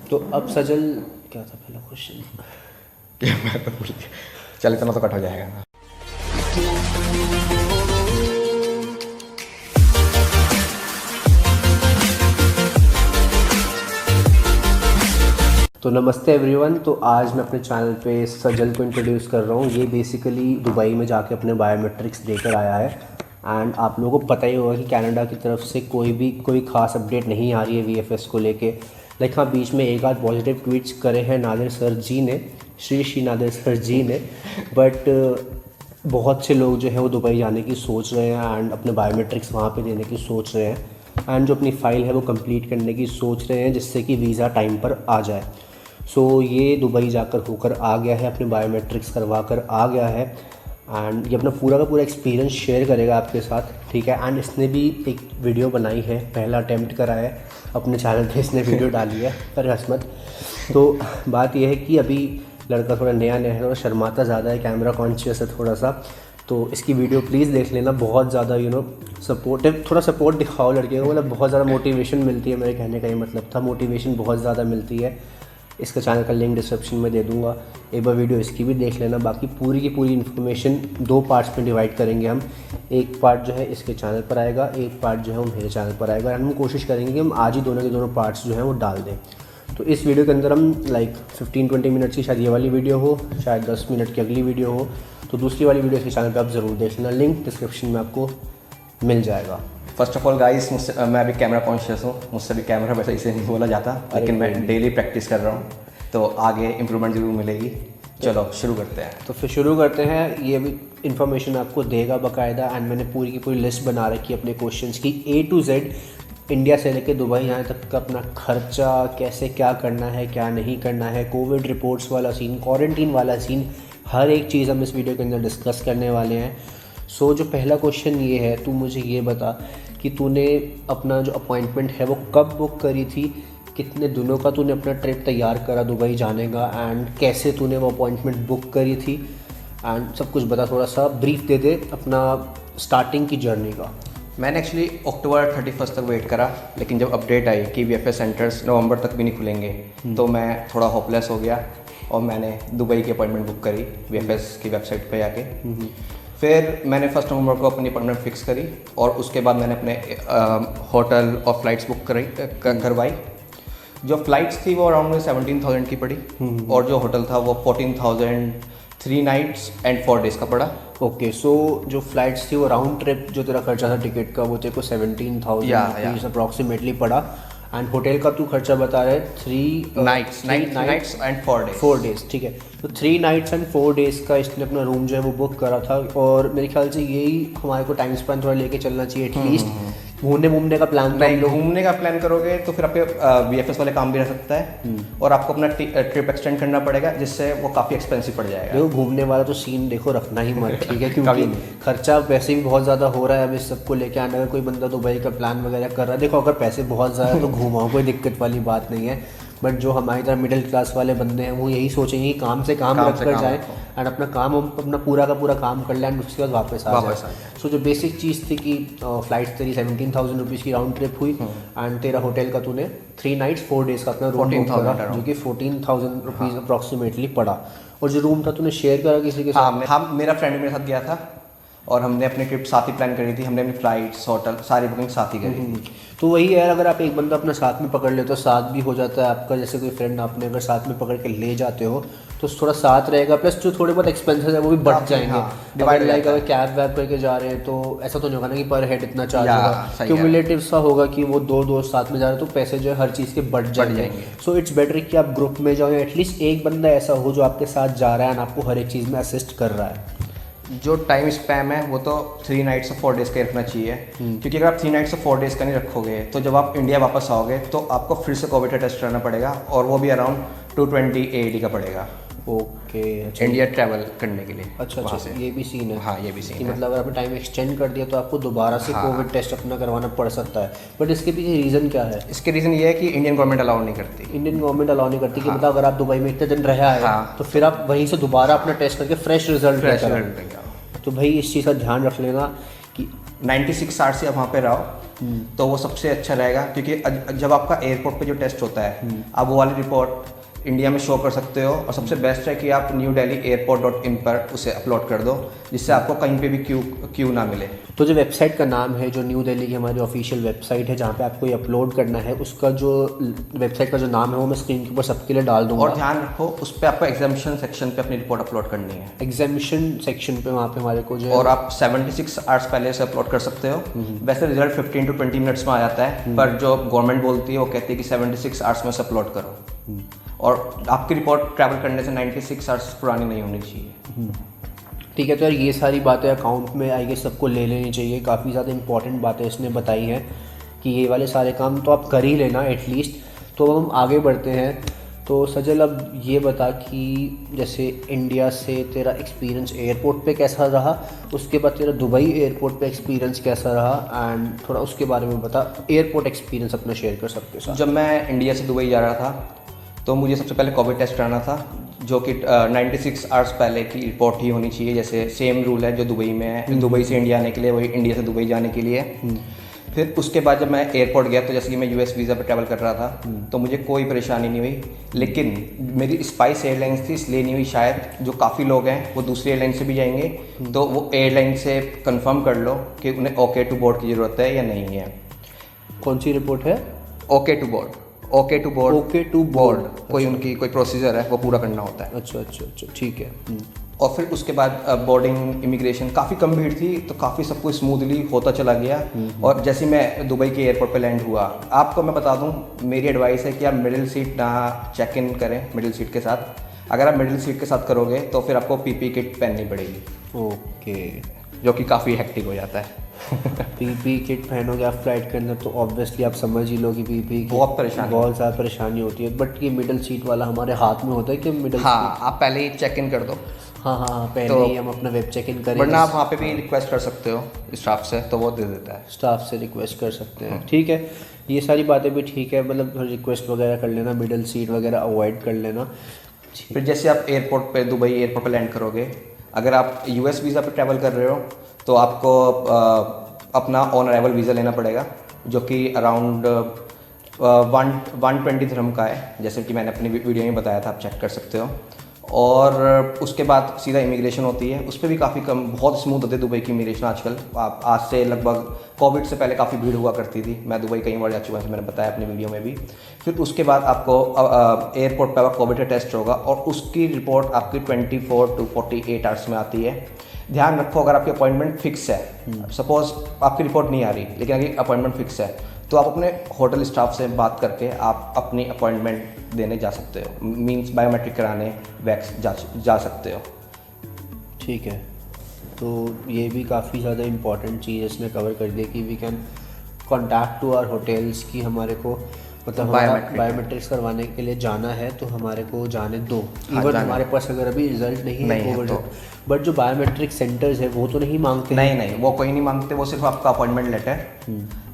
तो अब सजल क्या था पहला क्वेश्चन? मैं तो भूल गया। चल इतना तो कट हो जाएगा। तो नमस्ते एवरीवन। तो आज मैं अपने चैनल पे सजल को इंट्रोड्यूस कर रहा हूँ। ये बेसिकली दुबई में जाके अपने बायोमेट्रिक्स देकर आया है एंड आप लोगों को पता ही होगा कि कनाडा की तरफ से कोई खास अपडेट नहीं आ रही है वीएफएस को लेके। लाइक हाँ, बीच में एक आध पॉजिटिव ट्वीट्स करे हैं नादिर सर जी ने, श्री नादिर सर जी ने, बट बहुत से लोग जो है वो दुबई जाने की सोच रहे हैं एंड अपने बायोमेट्रिक्स वहाँ पे देने की सोच रहे हैं एंड जो अपनी फ़ाइल है वो कंप्लीट करने की सोच रहे हैं जिससे कि वीज़ा टाइम पर आ जाए। सो ये दुबई जाकर होकर आ गया है, अपने बायोमेट्रिक्स करवा कर आ गया है एंड ये अपना पूरा का पूरा एक्सपीरियंस शेयर करेगा आपके साथ, ठीक है। एंड इसने भी एक वीडियो बनाई है, पहला अटैम्प्ट करा है अपने चैनल पे इसने वीडियो डाली है, पर हस्मत। तो बात यह है कि अभी लड़का थोड़ा नया नया है और शर्माता ज़्यादा है, कैमरा कॉन्शियस है थोड़ा सा। तो इसकी वीडियो प्लीज़ देख लेना, बहुत ज़्यादा सपोर्टिव, थोड़ा सपोर्ट दिखाओ लड़के को, मतलब बहुत ज़्यादा मोटिवेशन मिलती है। मेरे कहने का ये मतलब था, मोटिवेशन बहुत ज़्यादा मिलती है। इसका चैनल का लिंक डिस्क्रिप्शन में दे दूंगा, एक बार वीडियो इसकी भी देख लेना। बाकी पूरी की पूरी इन्फॉर्मेशन दो पार्ट्स में डिवाइड करेंगे हम। एक पार्ट जो है इसके चैनल पर आएगा, एक पार्ट जो है वो मेरे चैनल पर आएगा एंड हम कोशिश करेंगे कि हम आज ही दोनों के दोनों पार्ट्स जो हैं वो डाल दें। तो इस वीडियो के अंदर हम लाइक 15-20 मिनट्स की शायद ये वाली वीडियो हो, शायद 10 मिनट की अगली वीडियो हो। तो दूसरी वाली वीडियो इसके चैनल पर आप ज़रूर देख लेना, लिंक डिस्क्रिप्शन में आपको मिल जाएगा। फर्स्ट ऑफ ऑल गाइस, मुझसे मैं अभी कैमरा कॉन्शियस हूँ, मुझसे भी कैमरा वैसे इसे नहीं बोला जाता, लेकिन मैं डेली प्रैक्टिस कर रहा हूँ, तो आगे इम्प्रूवमेंट ज़रूर मिलेगी। चलो शुरू करते हैं। तो फिर शुरू करते हैं। ये भी इन्फॉर्मेशन आपको देगा बाकायदा एंड मैंने पूरी की पूरी लिस्ट बना रखी है अपने क्वेश्चंस की, A to Z, इंडिया से लेके दुबई यहाँ तक का अपना खर्चा, कैसे क्या करना है क्या नहीं करना है, कोविड रिपोर्ट्स वाला सीन, क्वारंटीन वाला सीन, हर एक चीज़ हम इस वीडियो के अंदर डिस्कस करने वाले हैं। सो जो पहला क्वेश्चन ये है, तू मुझे ये बता कि तूने अपना जो अपॉइंटमेंट है वो कब बुक करी थी, कितने दिनों का तूने अपना ट्रिप तैयार करा दुबई जाने का एंड कैसे तूने वो अपॉइंटमेंट बुक करी थी एंड सब कुछ बता, थोड़ा सा ब्रीफ दे दे अपना स्टार्टिंग की जर्नी का। मैंने एक्चुअली अक्टूबर 31 तक वेट करा, लेकिन जब अपडेट आई कि वीएफएस सेंटर्स नवंबर तक भी नहीं खुलेंगे तो मैं थोड़ा होपलेस हो गया और मैंने दुबई की अपॉइंटमेंट बुक करी वीएफएस की वेबसाइट पे जाके। फिर मैंने 1 नवंबर को अपनी अपॉइंटमेंट फिक्स करी और उसके बाद मैंने अपने होटल और फ्लाइट्स बुक करवाई। जो फ्लाइट्स थी वो अराउंड 17,000 की पड़ी और जो होटल था वो 14,000 3 नाइट्स एंड 4 डेज़ का पड़ा। ओके, सो जो फ्लाइट्स थी वो राउंड ट्रिप जो तेरा खर्चा था टिकट का वो तेरे को 17,000 अप्रॉक्सीमेटली पड़ा एंड होटल का तू खर्चा बता रहे 3 नाइट्स एंड 4 डेज। ठीक है, तो 3 नाइट्स एंड 4 डेज़ का इसने अपना रूम जो है वो बुक करा था और मेरे ख्याल से यही हमारे को टाइम स्पेंड थोड़ा लेके चलना चाहिए एटलीस्ट। घूमने का प्लान नहीं, घूमने का प्लान करोगे तो फिर आपके वीएफएस वाले काम भी रह सकता है और आपको अपना ट्रिप एक्सटेंड करना पड़ेगा जिससे वो काफ़ी एक्सपेंसिव पड़ जाएगा। देखो, घूमने वाला तो सीन देखो रखना ही मत, ठीक है, क्योंकि खर्चा वैसे भी बहुत ज़्यादा हो रहा है। अब इस सबको लेके आने अगर कोई बंदा दुबई का प्लान वगैरह कर रहा है, देखो अगर पैसे बहुत ज़्यादा तो घूमाओ, कोई दिक्कत वाली बात नहीं है। बट जो हमारी तरह मिडिल क्लास वाले बंदे हैं वो यही सोचेंगे कि काम से काम रख कर जाए एंड अपना काम, अपना पूरा का पूरा काम कर लें एंड उसके बाद वापस आ जाए। सो जो बेसिक चीज़ थी कि फ्लाइट तेरी 17,000 रुपीज़ की राउंड ट्रिप हुई एंड तेरा होटल का तूने 3 नाइट्स 4 डेज़ का अपना रूम बुक करा जो कि 14,000 रुपीज़ अप्रॉक्सीमेटली पड़ा। और जो रूम था तूने शेयर करा किसी के साथ? हाँ, मेरा फ्रेंड मेरे साथ गया था और हमने अपनी ट्रिप साथ ही प्लान करी थी। हमने अपनी फ्लाइट्स, होटल, सारी बुकिंग साथ ही करी थी। तो वही है, अगर आप एक बंदा अपना साथ में पकड़ ले तो साथ भी हो जाता है आपका। जैसे कोई फ्रेंड आपने अगर साथ में पकड़ के ले जाते हो तो थोड़ा साथ रहेगा, प्लस जो थोड़े बहुत एक्सपेंसेस है वो भी बढ़ जाएंगे। डिवाइड लाइक अगर कैब वैब करके जा रहे हैं तो ऐसा तो नहीं होगा ना कि पर हेड इतना चार्ज होगा, क्यूमुलेटिव सा होगा कि वो दो दोस्त साथ में जा रहे हैं तो पैसे जो है हर चीज़ के बढ़ जाएंगे। सो इट्स बेटर कि आप ग्रुप में जाओ या एटलीस्ट एक बंदा ऐसा हो जो आपके साथ जा रहा है एंड आपको हर एक चीज़ में असिस्ट कर रहा है। जो टाइम स्पैम है वो तो 3 नाइट्स और 4 डेज़ का रखना चाहिए, क्योंकि अगर आप 3 नाइट्स और 4 डेज़ का नहीं रखोगे तो जब आप इंडिया वापस आओगे तो आपको फिर से कोविड का टेस्ट कराना पड़ेगा और वो भी अराउंड 220 AED का पड़ेगा। ओके, इंडिया ट्रैवल करने के लिए। अच्छा, ये भी सीन है। हाँ, ये भी सीन है। मतलब अगर आपने टाइम एक्सटेंड कर दिया तो आपको दोबारा से कोविड टेस्ट अपना करवाना पड़ सकता है। बट इसके पीछे रीज़न क्या है? इसके रीज़न ये है कि इंडियन गवर्नमेंट अलाउ नहीं करती। इंडियन गवर्नमेंट अलाउ नहीं करती कि मतलब अगर आप दुबई में इतने दिन रह आए तो फिर आप वहीं से दोबारा अपना टेस्ट करके फ्रेश रिजल्ट लेकर। तो भाई इस चीज़ का ध्यान रख लेना कि 96 आवर्स से आप वहाँ पे रहो तो वो सबसे अच्छा रहेगा, क्योंकि जब आपका एयरपोर्ट पे जो टेस्ट होता है आप वो वाली रिपोर्ट इंडिया में शो कर सकते हो, और सबसे बेस्ट है कि आप newdelhiairport.in पर उसे अपलोड कर दो, जिससे आपको कहीं पे भी क्यू ना मिले। तो जो वेबसाइट का नाम है, जो न्यू दिल्ली की हमारी ऑफिशियल वेबसाइट है जहाँ पे आपको ये अपलोड करना है, उसका जो वेबसाइट का जो नाम है वो मैं स्क्रीन के ऊपर सबके लिए डाल दूंगा। और ध्यान रखो उस पर आपको एग्जामिशन सेक्शन पे अपनी रिपोर्ट अपलोड करनी है। एग्जामिशन सेक्शन पे वहाँ पे हमारे को जो है, और आप 76 आवर्स पहले से अपलोड कर सकते हो। वैसे रिजल्ट 15 to 20 मिनट्स में आ जाता है, पर जो गवर्नमेंट बोलती है वो कहती है कि 76 आवर्स में से अपलोड करो, और आपकी रिपोर्ट ट्रैवल करने से 96 आवर्स पुरानी नहीं होनी चाहिए। ठीक है। तो यार ये सारी बातें अकाउंट में आई गेस सबको ले लेनी चाहिए। काफ़ी ज़्यादा इंपॉर्टेंट बातें इसने बताई हैं कि ये वाले सारे काम तो आप कर ही लेना एटलीस्ट। तो हम आगे बढ़ते हैं। तो सजल, अब ये बता कि जैसे इंडिया से तेरा एक्सपीरियंस एयरपोर्ट पे कैसा रहा, उसके बाद तेरा दुबई एयरपोर्ट पे एक्सपीरियंस कैसा रहा, एंड थोड़ा उसके बारे में बता। एयरपोर्ट एक्सपीरियंस अपना शेयर कर सबके साथ। जब मैं इंडिया से दुबई जा रहा था तो मुझे सबसे पहले कोविड टेस्ट कराना था, जो कि 96 आवर्स पहले की रिपोर्ट ही होनी चाहिए। जैसे सेम रूल है जो दुबई में है, दुबई से इंडिया आने के लिए, वही इंडिया से दुबई जाने के लिए। फिर उसके बाद जब मैं एयरपोर्ट गया तो जैसे कि मैं यूएस वीज़ा पर ट्रैवल कर रहा था, तो मुझे कोई परेशानी नहीं हुई। लेकिन मेरी स्पाइस एयरलाइंस थी, इसलिए नहीं हुई शायद। जो काफ़ी लोग हैं वो दूसरी एयरलाइन से भी जाएंगे, तो वो एयरलाइन से कंफर्म कर लो कि उन्हें ओके टू बोर्ड की ज़रूरत है या नहीं है। कौन सी रिपोर्ट है? Okay to board, okay to board, okay to board, कोई उनकी कोई प्रोसीजर है वो पूरा करना होता है। अच्छा अच्छा अच्छा, ठीक है। और फिर उसके बाद बोर्डिंग, इमिग्रेशन, काफ़ी कम भीड़ थी, तो काफ़ी सब कुछ स्मूथली होता चला गया। और जैसे मैं दुबई के एयरपोर्ट पे लैंड हुआ, आपको मैं बता दूं, मेरी एडवाइस है कि आप मिडिल सीट ना चेक इन करें मिडिल सीट के साथ। अगर आप मिडिल सीट के साथ करोगे तो फिर आपको पीपी किट पहननी पड़ेगी। ओके। जो कि काफ़ी हेक्टिक हो जाता है। पीपी किट पहनोगे आप फ्लाइट के अंदर तो ऑब्वियसली आप समझ ही लो कि पीपी बहुत ज़्यादा परेशानी होती है। बट ये मिडिल सीट वाला हमारे हाथ में होता है कि मिडिल हाँ, आप पहले ही चेक इन कर दो। हाँ, पहले ही हम अपना वेब चेक इन करें। वरना आप वहाँ पे भी रिक्वेस्ट कर सकते हो स्टाफ से, तो वो दे देता है। स्टाफ से रिक्वेस्ट कर सकते हैं, ठीक है। ये सारी बातें भी ठीक है, मतलब रिक्वेस्ट वगैरह कर लेना, मिडिल सीट वगैरह अवॉइड कर लेना। फिर जैसे आप एयरपोर्ट पे, दुबई एयरपोर्ट पे लैंड करोगे, अगर आप यूएस वीज़ा पे ट्रैवल कर रहे हो तो आपको अपना ऑन अराइवल वीज़ा लेना पड़ेगा, जो कि अराउंड 120 दिरहम का है, जैसे कि मैंने अपनी वीडियो में बताया था, आप चेक कर सकते हो। और उसके बाद सीधा इमिग्रेशन होती है, उस पर भी काफ़ी कम, बहुत स्मूथ होती है दुबई की इमिग्रेशन आजकल। आप आज से लगभग कोविड से पहले काफ़ी भीड़ हुआ करती थी। मैं दुबई कई बार जा चुका हूँ, मैंने बताया अपनी वीडियो में भी। फिर उसके बाद आपको एयरपोर्ट पर कोविड का टेस्ट होगा, और उसकी रिपोर्ट आपकी 24 to 48 आवर्स में आती है। ध्यान रखो, अगर आपकी अपॉइंटमेंट फिक्स है, सपोज आपकी रिपोर्ट नहीं आ रही लेकिन अगर अपॉइंटमेंट फिक्स है, तो आप अपने होटल स्टाफ से बात करके आप अपनी अपॉइंटमेंट देने जा सकते हो, मींस बायोमेट्रिक कराने वैक्स जा सकते हो। ठीक है। तो ये भी काफ़ी ज़्यादा इम्पॉर्टेंट चीज़ इसने कवर कर दी कि we can contact to our hotels कि हमारे को मतलब बायोमेट्रिक्स करवाने के लिए जाना है तो हमारे को जाने दो। इवन हमारे पास अगर अभी रिजल्ट नहीं है कोविड, बट जो बायोमेट्रिक सेंटर्स है वो तो नहीं मांगते। नहीं, वो कोई नहीं मांगते। वो सिर्फ आपका अपॉइंटमेंट लेटर,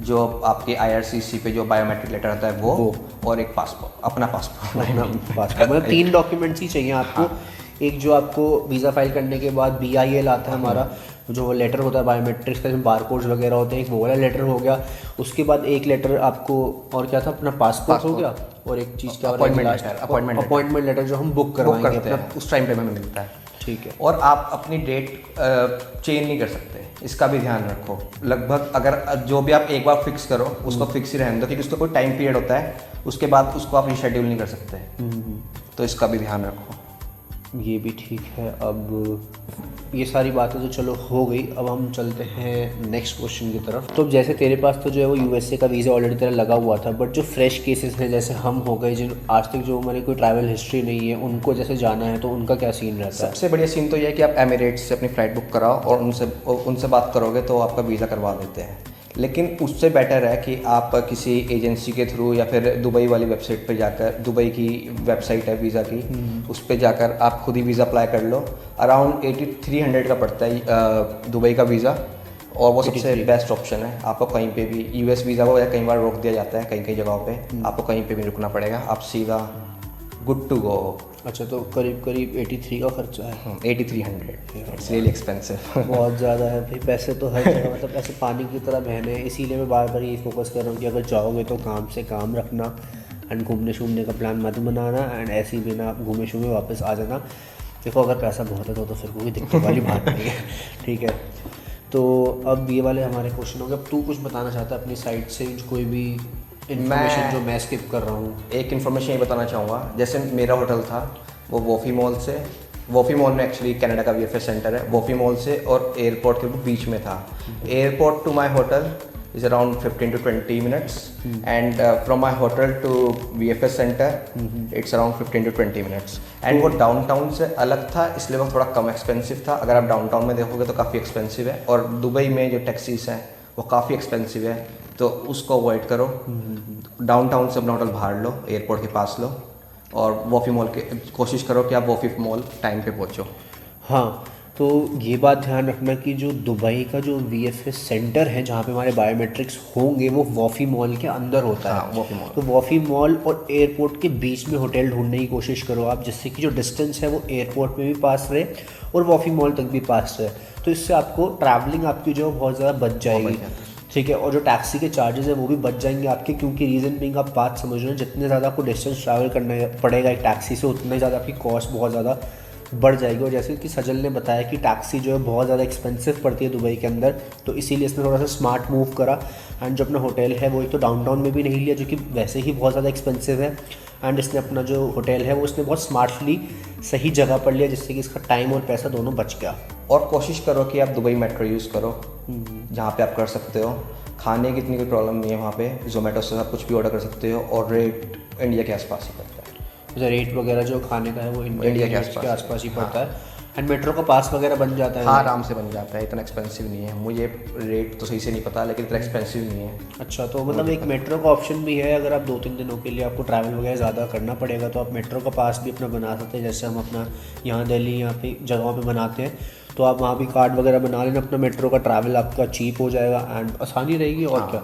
जो आपके IRCC पे जो बायोमेट्रिक लेटर आता है वो, और एक पासपोर्ट, अपना पासपोर्ट। मतलब 3 डॉक्यूमेंट्स ही चाहिए आपको। हाँ। एक जो आपको वीज़ा फाइल करने के बाद BIL आता है हमारा, जो लेटर होता है बायोमेट्रिक्स का, बारकोड्स वगैरह होते हैं, एक वो वाला लेटर हो गया। उसके बाद एक लेटर आपको, और क्या था, अपना पासपोर्ट हो गया, और एक चीज़ क्या, अपॉइंटमेंट लेटर जो हम बुक करवाएंगे अपना, उस टाइम पे हमें मिलता है। ठीक है। और आप अपनी डेट चेंज नहीं कर सकते, इसका भी ध्यान रखो। लगभग अगर जो भी आप एक बार फिक्स करो उसको फिक्स ही रहने दो, क्योंकि उसका कोई टाइम पीरियड होता है, उसके बाद उसको आप रिशेड्यूल नहीं कर सकते। तो इसका भी ध्यान रखो। ये भी ठीक है। अब ये सारी बातें तो चलो हो गई, अब हम चलते हैं नेक्स्ट क्वेश्चन की तरफ। तो जैसे तेरे पास तो जो है वो USA का वीज़ा ऑलरेडी तेरा लगा हुआ था, बट जो फ्रेश केसेस हैं जैसे हम हो गए, जिन आज तक जो हमारी कोई ट्रैवल हिस्ट्री नहीं है, उनको जैसे जाना है तो उनका क्या सीन रहता है? सबसे बढ़िया सीन तो ये है कि आप एमिरेट्स से अपनी फ़्लाइट बुक कराओ और उनसे बात करोगे तो आपका वीज़ा करवा देते हैं। लेकिन उससे बेटर है कि आप किसी एजेंसी के थ्रू या फिर दुबई वाली वेबसाइट पे जाकर, दुबई की वेबसाइट है वीज़ा की, उस पे जाकर आप खुद ही वीज़ा अप्लाई कर लो। अराउंड 8300 का पड़ता है दुबई का वीज़ा, और वो सबसे बेस्ट ऑप्शन है। आपको कहीं पे भी US वीज़ा को कई बार रोक दिया जाता है, कई जगहों पे आपको कहीं पे भी रुकना पड़ेगा, आप सीधा गुड टू गो। अच्छा, तो करीब करीब 83 का खर्चा है। 8300 इट्स रियली एक्सपेंसिव। बहुत ज़्यादा है भाई, पैसे तो हर जगह मतलब पैसे पानी की तरह बहने हैं। इसीलिए मैं बार बार यही फोकस कर रहा हूँ कि अगर जाओगे तो काम से काम रखना एंड घूमने शूमने का प्लान मत बनाना एंड ऐसे ही बिना घूमे शूमे वापस आ जाना। देखो अगर पैसा बहुत है तो फिर कोई दिक्कत वाली बात नहीं है, ठीक है। तो अब ये वाले हमारे क्वेश्चन हो गए। अब तू कुछ बताना चाहता है अपनी साइड से, कोई भी इन्फॉर्मेशन जो मैं स्किप कर रहा हूँ? एक इन्फॉर्मेशन ये बताना चाहूँगा, जैसे मेरा होटल था वो वॉफी मॉल से, वॉफी मॉल में एक्चुअली कनाडा का VFS सेंटर है, वॉफी मॉल से और एयरपोर्ट के बीच में था। Airport to my hotel is around 15 to 20 minutes and from my hotel to VFS centre it's around 15 to 20 minutes। And वो डाउनटाउन से अलग था, इसलिए वो थोड़ा कम एक्सपेंसिव था। अगर आप डाउनटाउन में देखोगे तो काफ़ी एक्सपेंसिव है, और दुबई में जो टैक्सीज हैं वो काफ़ी एक्सपेंसिव है, तो उसको अवॉइड करो। डाउनटाउन से अपना होटल बाहर लो, एयरपोर्ट के पास लो, और वॉफी मॉल के कोशिश करो कि आप वॉफी मॉल टाइम पे पहुँचो। हाँ, तो ये बात ध्यान रखना कि जो दुबई का जो VFS सेंटर है जहाँ पे हमारे बायोमेट्रिक्स होंगे वो वॉफी मॉल के अंदर होता है। हाँ, वॉफी मॉल। तो वॉफी मॉल और एयरपोर्ट के बीच में होटल ढूंढने की कोशिश करो आप, जिससे कि जो डिस्टेंस है वो एयरपोर्ट में भी पास रहे और वॉफी मॉल तक भी पास रहे। तो इससे आपको ट्रैवलिंग आपकी जो बहुत ज़्यादा बच जाएगी, ठीक है। और जो टैक्सी के चार्जेस हैं वो भी बच जाएंगे आपके, क्योंकि रीज़न बीइंग आप बात समझ रहे हैं, जितने ज़्यादा आपको डिस्टेंस ट्रैवल करना पड़ेगा एक टैक्सी से, उतने ज़्यादा आपकी कॉस्ट बहुत ज़्यादा बढ़ जाएगी। और जैसे कि सजल ने बताया कि टैक्सी जो है बहुत ज़्यादा एक्सपेंसिव पड़ती है दुबई के अंदर, तो इसीलिए इसने थोड़ा सा स्मार्ट मूव करा एंड जो अपना होटल है वो एक तो डाउनटाउन में भी नहीं लिया, जो कि वैसे ही बहुत ज़्यादा एक्सपेंसिव है, एंड इसने अपना जो होटल है वो इसने बहुत स्मार्टली सही जगह पर लिया, जिससे कि इसका टाइम और पैसा दोनों बच गया। और कोशिश करो कि आप दुबई मेट्रो यूज़ करो, जहाँ पे आप कर सकते हो। खाने की इतनी कोई प्रॉब्लम नहीं है वहाँ पे, जोमेटो से आप कुछ भी ऑर्डर कर सकते हो, और रेट इंडिया के आसपास ही पड़ता है। जैसे रेट वगैरह जो खाने का है वो इंडिया के आसपास ही पड़ता है, एंड मेट्रो का पास वगैरह बन जाता है। हाँ, आराम से बन जाता है, इतना एक्सपेंसिव नहीं है। मुझे रेट तो सही से नहीं पता, लेकिन इतना एक्सपेंसिव नहीं है। अच्छा, तो मतलब एक मेट्रो का ऑप्शन भी है, अगर आप 2-3 दिनों के लिए आपको ट्रैवल वगैरह ज़्यादा करना पड़ेगा तो आप मेट्रो का पास भी अपना बना सकते हैं। जैसे हम अपना यहाँ दिल्ली यहाँ पे जगहों पे बनाते हैं, तो आप वहाँ भी कार्ड वगैरह बना लेना अपना, मेट्रो का ट्रैवल आपका चीप हो जाएगा एंड आसानी रहेगी। और क्या।